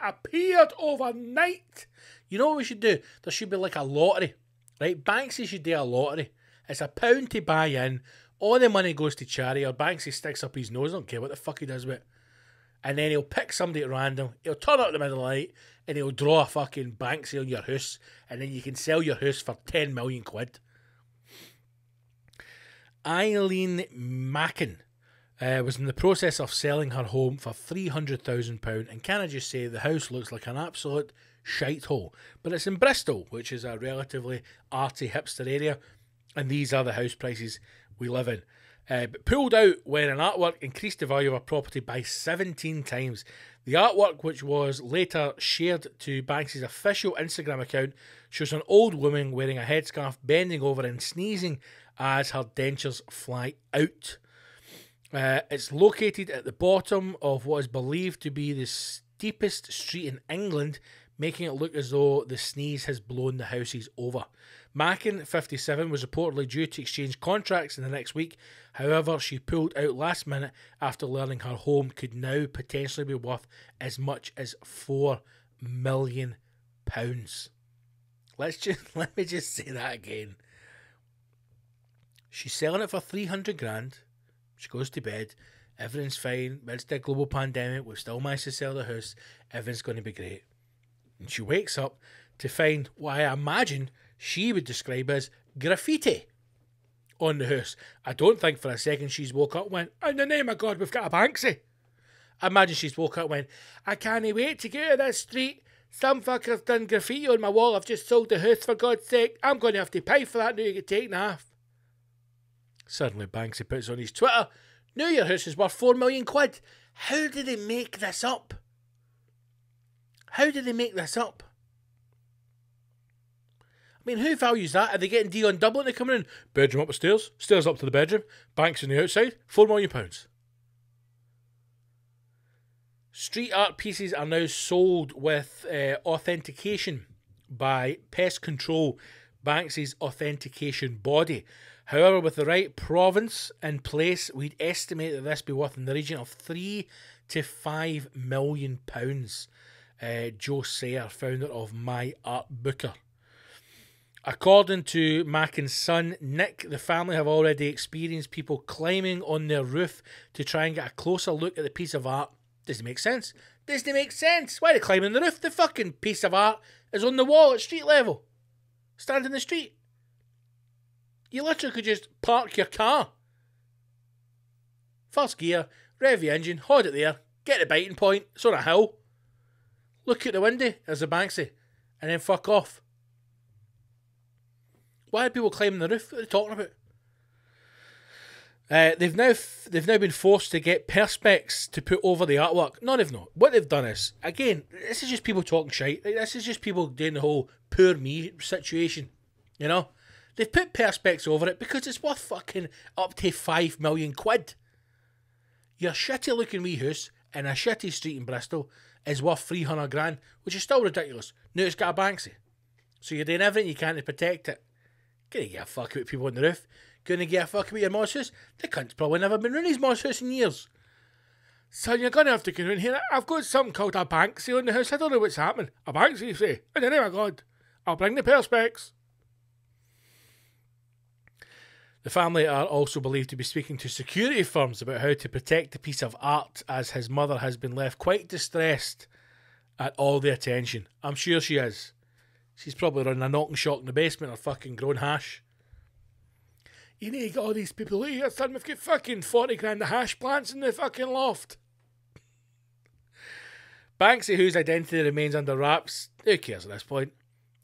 You know what we should do? There should be like a lottery, right? Banksy should do a lottery. It's £1 to buy in. All the money goes to charity, or Banksy sticks up his nose. I don't care what the fuck he does with it. And then he'll pick somebody at random. He'll turn up the middle of the night and he'll draw a fucking Banksy on your house. And then you can sell your house for 10 million quid. Eileen Mackin was in the process of selling her home for £300,000. And can I just say, the house looks like an absolute shithole. But it's in Bristol, which is a relatively arty hipster area. And these are the house prices we live in. But pulled out when an artwork increased the value of her property by 17 times. The artwork, which was later shared to Banksy's official Instagram account, shows an old woman wearing a headscarf, bending over and sneezing as her dentures fly out. It's located at the bottom of what is believed to be the steepest street in England, making it look as though the sneeze has blown the houses over. Mackin, 57, was reportedly due to exchange contracts in the next week. However, she pulled out last minute after learning her home could now potentially be worth as much as £4 million. Let me just say that again. She's selling it for 300 grand. She goes to bed. Everything's fine. Midst a global pandemic, we've still managed to sell the house. Everything's going to be great. And she wakes up to find what I imagine she would describe as graffiti on the house. I don't think for a second she's woke up and went, in the name of God, we've got a Banksy. I imagine she's woke up and went, I can't wait to get out of this street. Some fucker's done graffiti on my wall. I've just sold the house, for God's sake. I'm going to have to pay for that now to get taken off. Suddenly Banksy puts on his Twitter, now your house is worth £4 million. How did they make this up? How did they make this up? I mean, who values that? Are they getting Dion Dublin to come in? Bedroom up the stairs, stairs up to the bedroom, Banks on the outside, £4 million. Street art pieces are now sold with authentication by Pest Control, Banksy's authentication body. However, with the right province in place, we'd estimate that this be worth in the region of £3 to £5 million. Joe Sayer, founder of My Art Booker. According to Mackin's son, Nick, the family have already experienced people climbing on their roof to try and get a closer look at the piece of art. Doesn't make sense. Doesn't make sense. Why are they climbing the roof? The fucking piece of art is on the wall at street level. Stand in the street. You literally could just park your car. First gear, rev your engine, hold it there, get the biting point, it's on a hill. Look out the window, there's a Banksy, and then fuck off. Why are people climbing the roof? What are they talking about? They've now been forced to get perspex to put over the artwork. No, they've not. What they've done is, again, this is just people talking shite. This is just people doing the whole poor me situation. You know? They've put perspex over it because it's worth fucking up to £5 million. Your shitty looking wee house in a shitty street in Bristol is worth 300 grand, which is still ridiculous. Now it's got a Banksy. So you're doing everything you can to protect it. Gonna get a fuck about people on the roof. Gonna get a fuck about your mom's house. The cunt's probably never been in his mom's house in years. Son, you're gonna have to come in here. I've got something called a Banksy on the house. I don't know what's happening. A Banksy, you say? In the name of God, I'll bring the perspex. The family are also believed to be speaking to security firms about how to protect the piece of art, as his mother has been left quite distressed at all the attention. I'm sure she is. She's probably running a knock and shock in the basement or fucking grown hash. You need to get all these people out here, son. We've got fucking 40 grand of hash plants in the fucking loft. Banksy, whose identity remains under wraps, who cares at this point,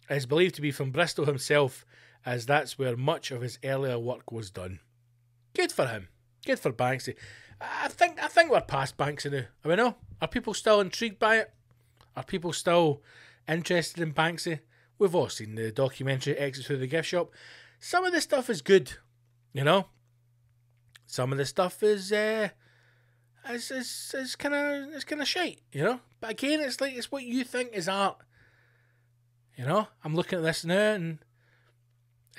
is believed to be from Bristol himself, as that's where much of his earlier work was done. Good for him. Good for Banksy. I think we're past Banksy now. Are we not? Are people still intrigued by it? Are people still interested in Banksy? We've all seen the documentary Exit Through the Gift Shop. Some of the stuff is good, you know. Some of the stuff is kind of shite, you know. But again, it's like, it's what you think is art. You know, I'm looking at this now, and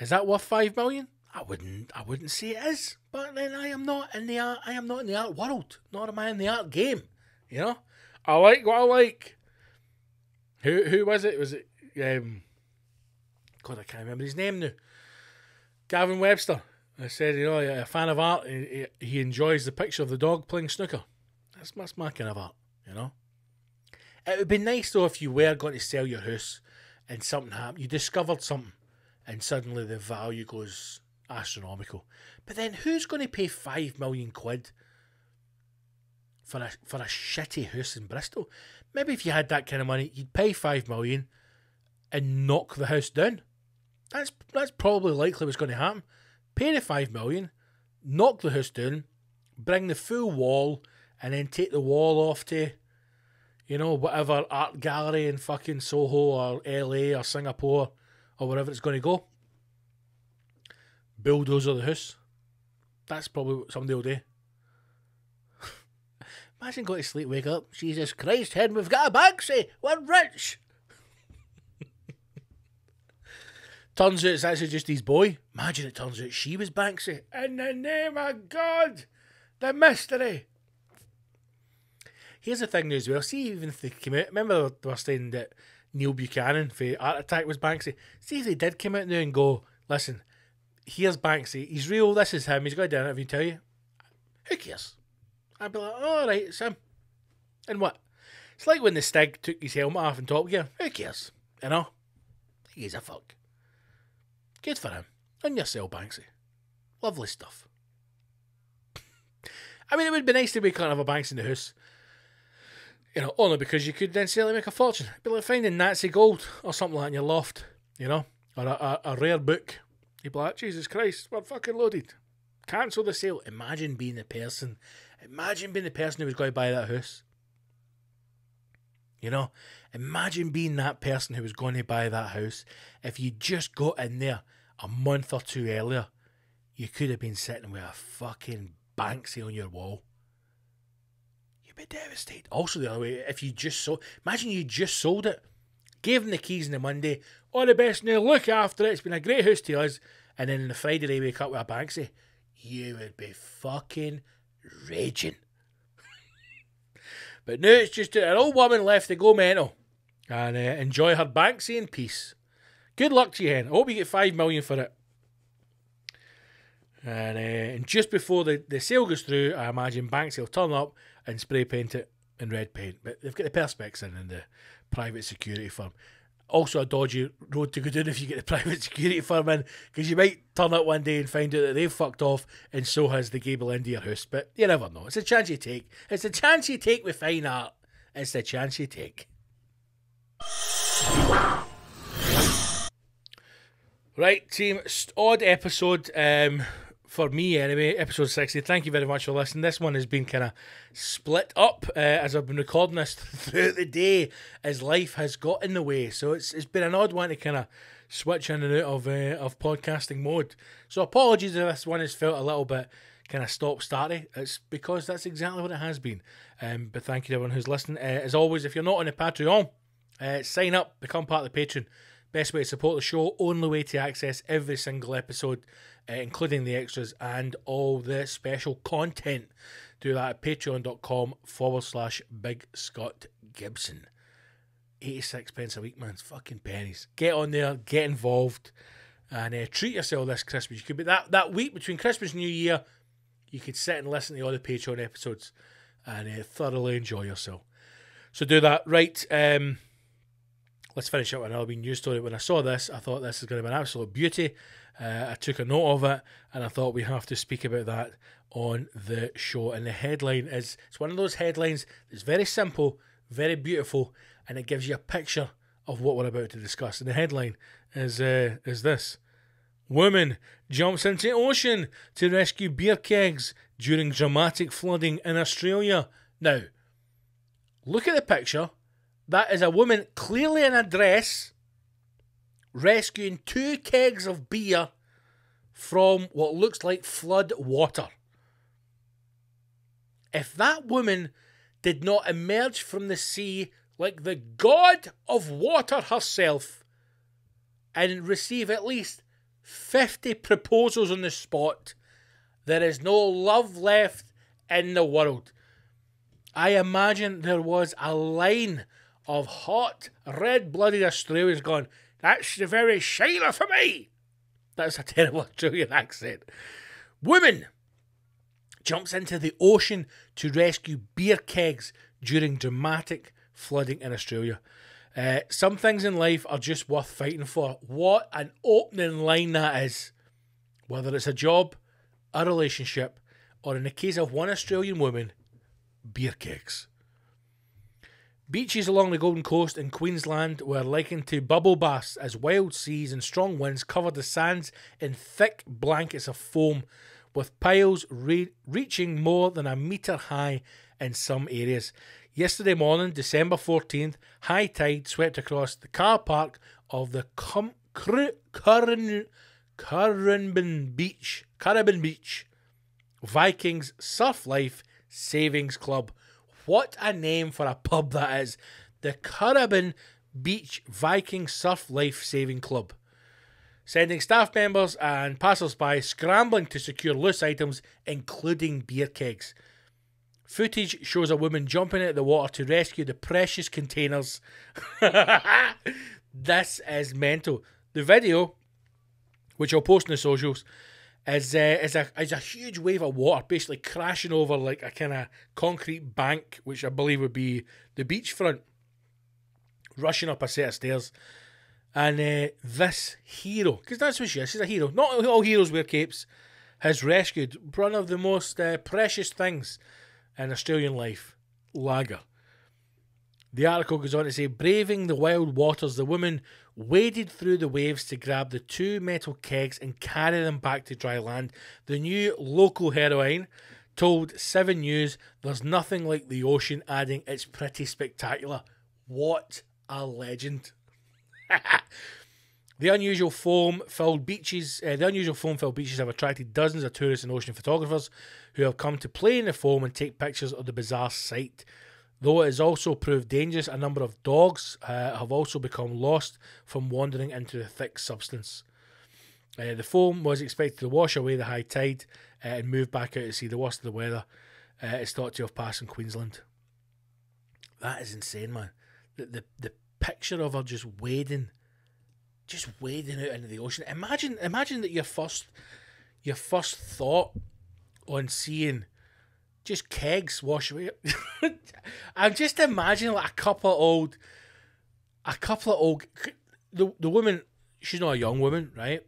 is that worth $5 million? I wouldn't say it is. But then I am not in the art world. Nor am I in the art game. You know, I like what I like. Who was it? Was it God, I can't remember his name now. Gavin Webster. I said, you know, a fan of art. He enjoys the picture of the dog playing snooker. That's my kind of art. You know. It would be nice though if you were going to sell your house and something happened. You discovered something, and suddenly the value goes astronomical. But then who's going to pay £5 million for a shitty house in Bristol? Maybe if you had that kind of money, you'd pay $5 million and knock the house down. That's probably likely what's going to happen. Pay the $5 million, knock the house down, bring the full wall, and then take the wall off to, you know, whatever art gallery in fucking Soho or LA or Singapore or wherever it's going to go. Bulldozer the house. That's probably what somebody will do. Imagine going to sleep, wake up, Jesus Christ, Hen, we've got a Banksy, we're rich. Turns out it's actually just his boy. Imagine it turns out she was Banksy. In the name of God, the mystery. Here's the thing as well. See, even if they came out, remember they were saying that Neil Buchanan for Art Attack was Banksy. See if they did come out now and go, listen, here's Banksy. He's real. This is him. He's got to do an interview and tell you. Who cares? I'd be like, oh, right, it's him. And what? It's like when the Stig took his helmet off in Top Gear. Who cares? You know? He gives a fuck. Good for him. On yourself, Banksy. Lovely stuff. I mean, it would be nice to be kind of a Banks in the house. You know, only because you could then sell it and make a fortune. It'd be like finding Nazi gold or something like that in your loft, you know? Or a rare book. You'd be like, Jesus Christ, we're fucking loaded. Cancel the sale. Imagine being the person who was going to buy that house. You know? Imagine being that person who was going to buy that house. If you just got in there a month or two earlier, you could have been sitting with a fucking Banksy on your wall. You'd be devastated. Also, the other way, if you just sold, imagine you just sold it, gave them the keys on the Monday, all the best now, look after it, it's been a great house to us, and then on the Friday they wake up with a Banksy. You would be fucking raging. But now it's just an old woman left to go mental and enjoy her Banksy in peace. Good luck to you, Hen. I hope you get $5 million for it. And just before the sale goes through, I imagine Banksy will turn up and spray paint it in red paint. But they've got the perspex in the private security firm. Also a dodgy road to go down if you get the private security firm in, because you might turn up one day and find out that they've fucked off and so has the gable end of your house. But you never know. It's a chance you take. It's a chance you take with fine art. It's the chance you take. Right, team. Odd episode for me anyway, episode 60. Thank you very much for listening. This one has been kind of split up as I've been recording this throughout the day as life has got in the way. So it's been an odd one to kind of switch in and out of podcasting mode. So apologies if this one has felt a little bit kind of stop-starty. It's because that's exactly what it has been. But thank you to everyone who's listening. As always, if you're not on the Patreon, sign up, become part of the Patreon. Best way to support the show, only way to access every single episode, including the extras and all the special content. Do that at patreon.com/Big Scott Gibson. 86 pence a week, man. It's fucking pennies. Get on there, get involved. And treat yourself this Christmas. You could be that week between Christmas and New Year, you could sit and listen to all the Patreon episodes and thoroughly enjoy yourself. So do that. Right, let's finish up with another wee news story. When I saw this, I thought this is going to be an absolute beauty. I took a note of it, and I thought we have to speak about that on the show. And the headline is, it's one of those headlines that's very simple, very beautiful, and it gives you a picture of what we're about to discuss. And the headline is this: Woman jumps into ocean to rescue beer kegs during dramatic flooding in Australia. Now, look at the picture. That is a woman clearly in a dress rescuing 2 kegs of beer from what looks like flood water. If that woman did not emerge from the sea like the god of water herself and receive at least 50 proposals on the spot, there is no love left in the world. I imagine there was a line of hot, red-blooded Australians going, "That's the very shiner for me." That's a terrible Australian accent. Woman jumps into the ocean to rescue beer kegs during dramatic flooding in Australia. Some things in life are just worth fighting for. What an opening line that is. Whether it's a job, a relationship, or in the case of one Australian woman, beer kegs. Beaches along the Golden Coast in Queensland were likened to bubble baths as wild seas and strong winds covered the sands in thick blankets of foam, with piles reaching more than a metre high in some areas. Yesterday morning, December 14th, high tide swept across the car park of the Caribbean Beach Vikings Surf Life Savings Club. What a name for a pub that is. The Caribbean Beach Viking Surf Life Saving Club. Sending staff members and passers-by scrambling to secure loose items, including beer kegs. Footage shows a woman jumping out of the water to rescue the precious containers. This is mental. The video, which I'll post on the socials, is a huge wave of water basically crashing over like a kind of concrete bank, which I believe would be the beachfront, rushing up a set of stairs. And this hero, because that's what she is, she's a hero. Not all heroes wear capes. Has rescued one of the most precious things in Australian life, lager. The article goes on to say, braving the wild waters, the woman waded through the waves to grab the 2 metal kegs and carry them back to dry land. The new local heroine told 7 News, "There's nothing like the ocean," adding, "It's pretty spectacular." What a legend. The unusual foam-filled beaches have attracted dozens of tourists and ocean photographers who have come to play in the foam and take pictures of the bizarre sight. Though it has also proved dangerous, a number of dogs have also become lost from wandering into the thick substance. The foam was expected to wash away the high tide and move back out to sea. The worst of the weather is thought to have passed in Queensland. That is insane, man. The picture of her just wading out into the ocean. Imagine that your first thought on seeing just kegs wash away. I'm just imagining like a couple of old. The woman, she's not a young woman, right?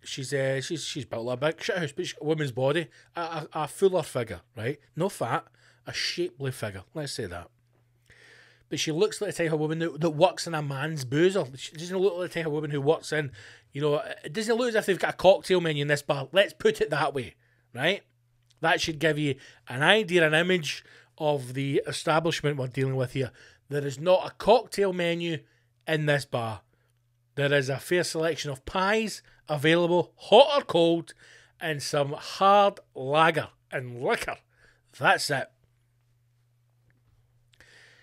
She's built a big shit house, but she's got a woman's body, a fuller figure, right? No fat, a shapely figure. Let's say that. But she looks like the type of woman that works in a man's boozer. She doesn't look like the type of woman who works in, it doesn't look as if they've got a cocktail menu in this bar. Let's put it that way, right? That should give you an idea, an image of the establishment we're dealing with here. There is not a cocktail menu in this bar. There is a fair selection of pies available, hot or cold, and some hard lager and liquor. That's it.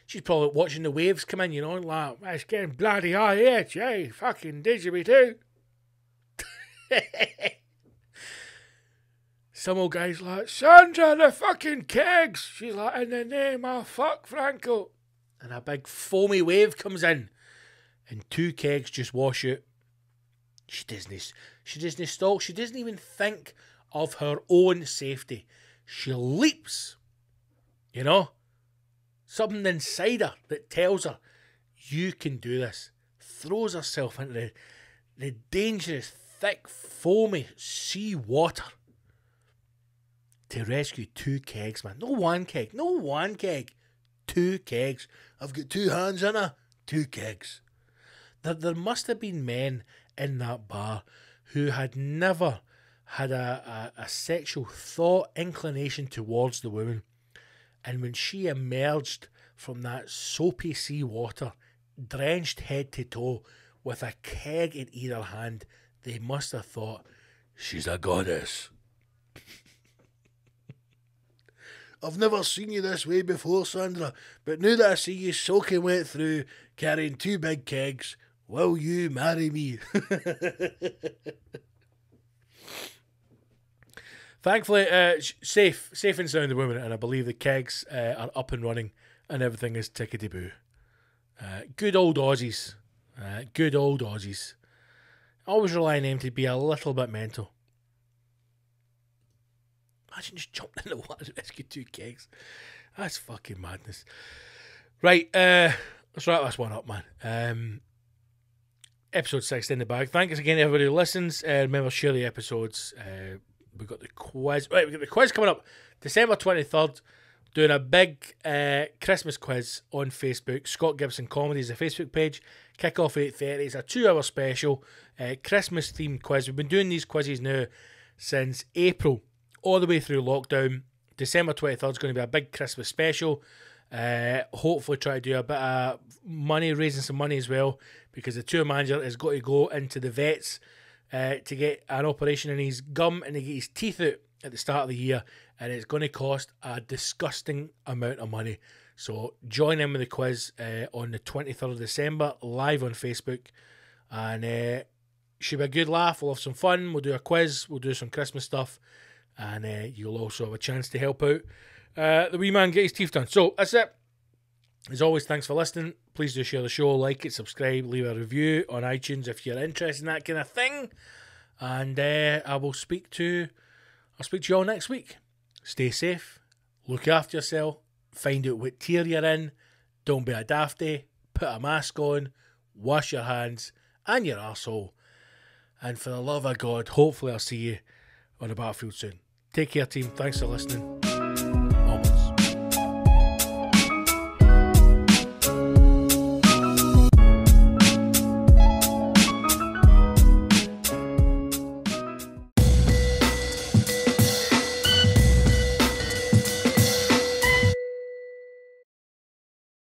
She's probably watching the waves come in, like, it's getting bloody high here, Jay. Fucking did me too. Some old guy's like, Sandra, the fucking kegs. She's like, in the name of fuck Franco. And a big foamy wave comes in, and 2 kegs just wash out. She doesn't stalk. She doesn't even think of her own safety. She leaps. You know? Something inside her that tells her, you can do this. Throws herself into the dangerous, thick, foamy sea water to rescue 2 kegs, man. No one keg. 2 kegs. I've got 2 hands in her. 2 kegs. There must have been men in that bar who had never had a sexual thought, inclination towards the woman. And when she emerged from that soapy sea water, drenched head to toe, with a keg in either hand, they must have thought, she's a goddess. I've never seen you this way before, Sandra, but now that I see you soaking wet through, carrying 2 big kegs, will you marry me? Thankfully, safe and sound, the woman, and I believe the kegs are up and running and everything is tickety-boo. Good old Aussies. Good old Aussies. Always rely on them to be a little bit mental. Imagine just jumping in the water to rescue 2 kegs. That's fucking madness. Right, let's wrap this one up, man. Episode 6 in the bag. Thanks again to everybody who listens. Remember, share the episodes. We've got the quiz. Right, we've got the quiz coming up December 23rd. Doing a big Christmas quiz on Facebook. Scott Gibson Comedy is the Facebook page. Kick off at 8:30. It's a 2-hour special Christmas themed quiz. We've been doing these quizzes now since April, all the way through lockdown. December 23rd is going to be a big Christmas special. Hopefully try to do a bit of money, raising some money as well, because the tour manager has got to go into the vets to get an operation in his gum and to get his teeth out at the start of the year, and it's going to cost a disgusting amount of money. So join in with the quiz on the 23rd of December, live on Facebook, and should be a good laugh. We'll have some fun. We'll do a quiz. We'll do some Christmas stuff, and you'll also have a chance to help out the wee man get his teeth done. So that's it. As always, thanks for listening. Please do share the show, like it, subscribe, leave a review on iTunes if you're interested in that kind of thing. And I will speak to you all next week. Stay safe, look after yourself, find out what tier you're in, don't be a dafty, put a mask on, wash your hands and your arsehole. And for the love of God, hopefully I'll see you on the battlefield soon. Take care, team. Thanks for listening.